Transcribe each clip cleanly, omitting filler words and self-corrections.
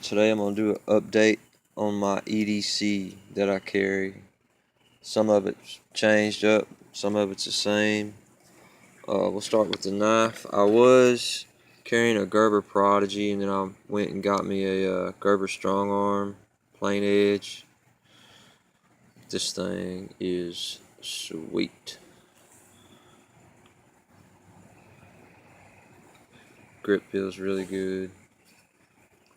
Today I'm going to do an update on my EDC that I carry. Some of it's changed up, some of it's the same. We'll start with the knife. I was carrying a Gerber Prodigy, and then I went and got me a Gerber strongarm, plain edge. This thing is sweet. Grip feels really good.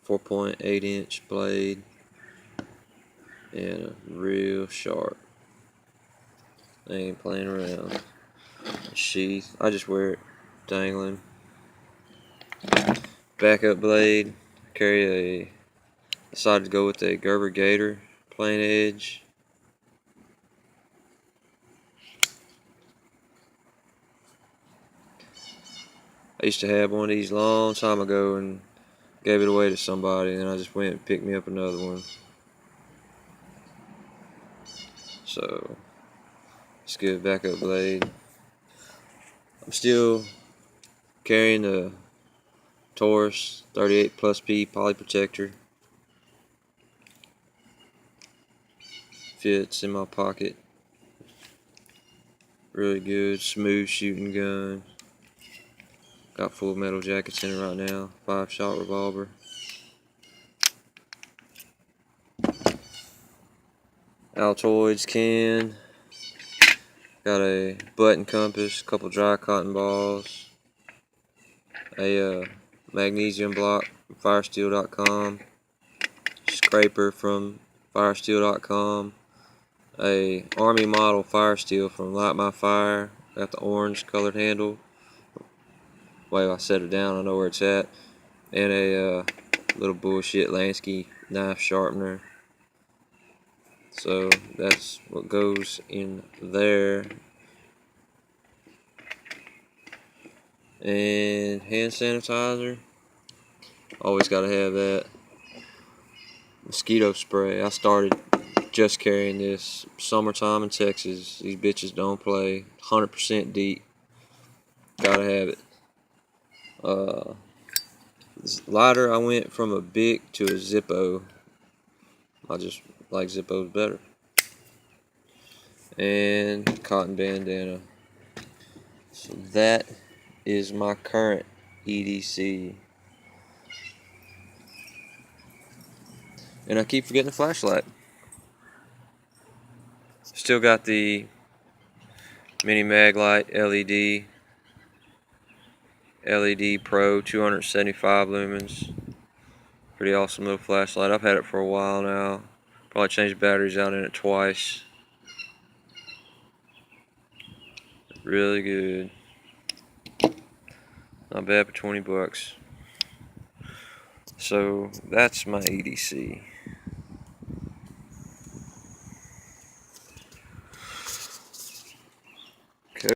4.8 inch blade and real sharp. I ain't playing around. Sheath, I just wear it dangling. Backup blade, decided to go with a Gerber Gator plain edge. I used to have one of these a long time ago and gave it away to somebody, and then I just went and picked me up another one. So it's a good backup blade. I'm still carrying the Taurus 38 plus P poly protector. Fits in my pocket. Really good, smooth shooting gun. Got full metal jackets in it right now. 5-shot revolver. Altoids can. Got a button compass, a couple dry cotton balls, a magnesium block from firesteel.com, scraper from firesteel.com, a army model fire steel from Light My Fire. Got the orange colored handle. Way I set it down, I know where it's at. And a little bullshit Lansky knife sharpener. So that's what goes in there. And hand sanitizer. Always gotta have that. Mosquito spray. I started just carrying this. Summertime in Texas. These bitches don't play. 100% DEET. Gotta have it. This lighter, I went from a Bic to a Zippo. I just like Zippos better. And cotton bandana. So that is my current EDC. And I keep forgetting the flashlight. Still got the mini mag light LED Pro 275 lumens. Pretty awesome little flashlight. I've had it for a while now. Probably changed batteries out in it twice. Really good. Not bad for 20 bucks. So that's my EDC.